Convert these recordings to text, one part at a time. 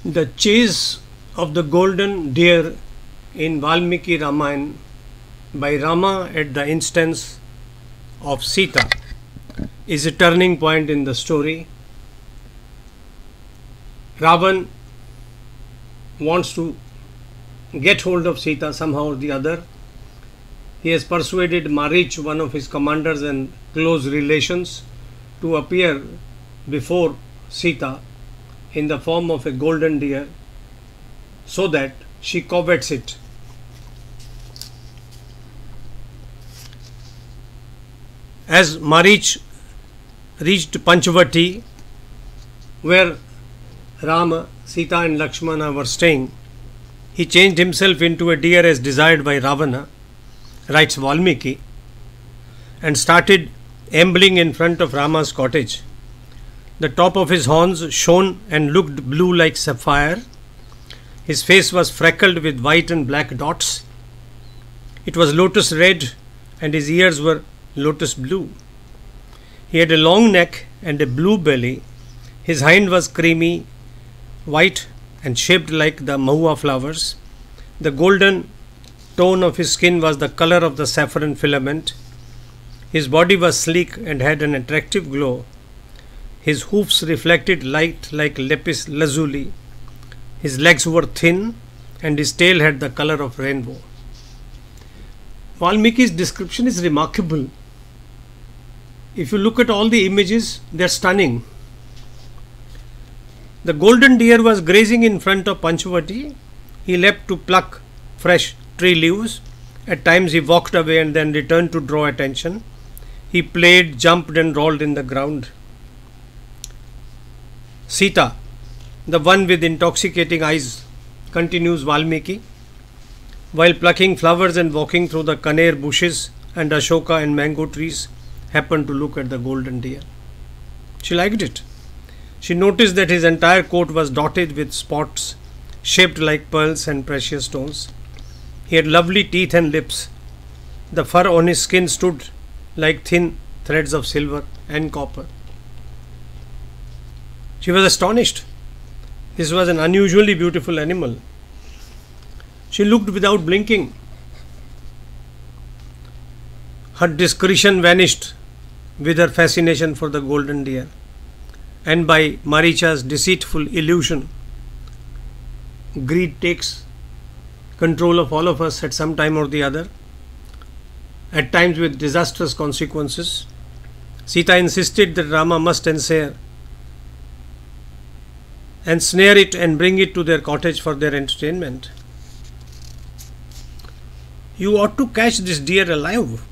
The chase of the golden deer in Valmiki Ramayana by Rama at the instance of Sita is a turning point in the story. Ravan wants to get hold of Sita somehow or the other. He has persuaded Marich, one of his commanders and close relations, to appear before Sita in the form of a golden deer so that she covets it. As Marich reached Panchavati, where Rama, Sita and Lakshmana were staying, he changed himself into a deer as desired by Ravana, writes Valmiki, and started ambling in front of Rama's cottage. The top of his horns shone and looked blue like sapphire. His face was freckled with white and black dots. It was lotus red and his ears were lotus blue. He had a long neck and a blue belly. His hind was creamy, white and shaped like the mahua flowers. The golden tone of his skin was the color of the saffron filament. His body was sleek and had an attractive glow. His hoofs reflected light like lapis lazuli. His legs were thin and his tail had the color of rainbow. Valmiki's description is remarkable. If you look at all the images, they are stunning. The golden deer was grazing in front of Panchavati. He leapt to pluck fresh tree leaves. At times he walked away and then returned to draw attention. He played, jumped and rolled in the ground. Sita, the one with intoxicating eyes, continues Valmiki, while plucking flowers and walking through the kaner bushes and ashoka and mango trees, happened to look at the golden deer. She liked it. She noticed that his entire coat was dotted with spots shaped like pearls and precious stones. He had lovely teeth and lips. The fur on his skin stood like thin threads of silver and copper. She was astonished. This was an unusually beautiful animal. She looked without blinking. Her discretion vanished with her fascination for the golden deer, and by Maricha's deceitful illusion, greed takes control of all of us at some time or the other, at times with disastrous consequences. Sita insisted that Rama must ensnare it and bring it to their cottage for their entertainment. You ought to catch this deer alive.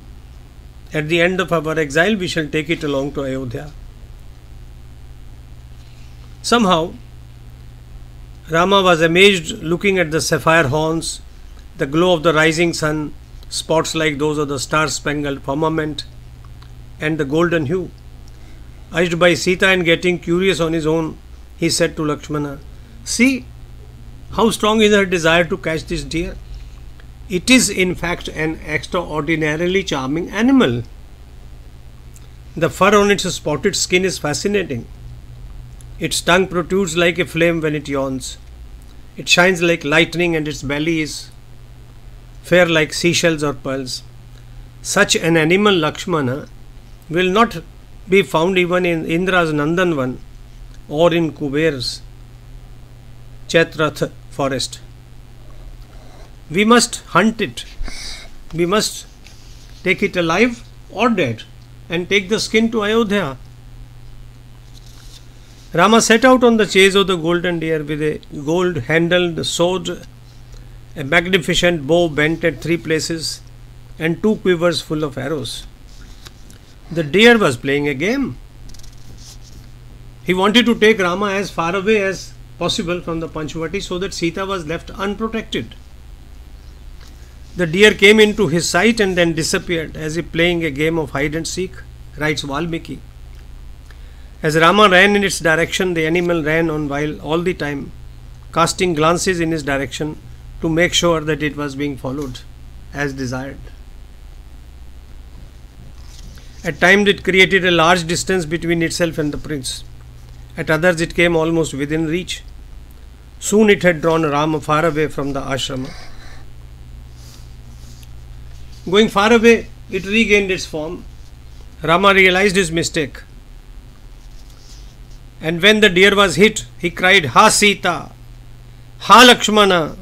At the end of our exile, we shall take it along to Ayodhya. Somehow, Rama was amazed looking at the sapphire horns, the glow of the rising sun, spots like those of the star-spangled firmament, and the golden hue. Urged by Sita and getting curious on his own, he said to Lakshmana, "See how strong is her desire to catch this deer. It is in fact an extraordinarily charming animal. The fur on its spotted skin is fascinating. Its tongue protrudes like a flame when it yawns. It shines like lightning and its belly is fair like seashells or pearls. Such an animal, Lakshmana, will not be found even in Indra's Nandanvan or in Kuber's Chaitrath forest. We must hunt it. We must take it alive or dead and take the skin to Ayodhya." Rama set out on the chase of the golden deer with a gold-handled sword, a magnificent bow bent at 3 places, and 2 quivers full of arrows. The deer was playing a game. He wanted to take Rama as far away as possible from the Panchavati so that Sita was left unprotected. The deer came into his sight and then disappeared as if playing a game of hide and seek, writes Valmiki. As Rama ran in its direction, the animal ran on while all the time casting glances in his direction to make sure that it was being followed as desired. At times it created a large distance between itself and the prince. At others it came almost within reach. Soon it had drawn Rama far away from the ashrama. Going far away, it regained its form. Rama realized his mistake. And when the deer was hit, he cried, "Ha Sita! Ha Lakshmana!"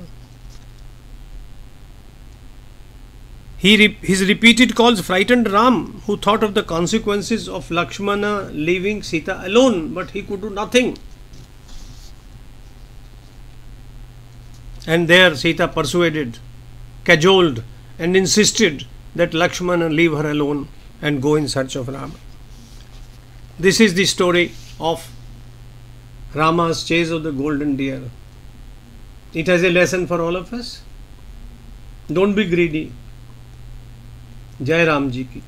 His repeated calls frightened Ram, who thought of the consequences of Lakshmana leaving Sita alone, but he could do nothing. And there Sita persuaded, cajoled, and insisted that Lakshmana leave her alone and go in search of Rama. This is the story of Rama's chase of the golden deer. It has a lesson for all of us. Don't be greedy. Jai Ram Ji ki.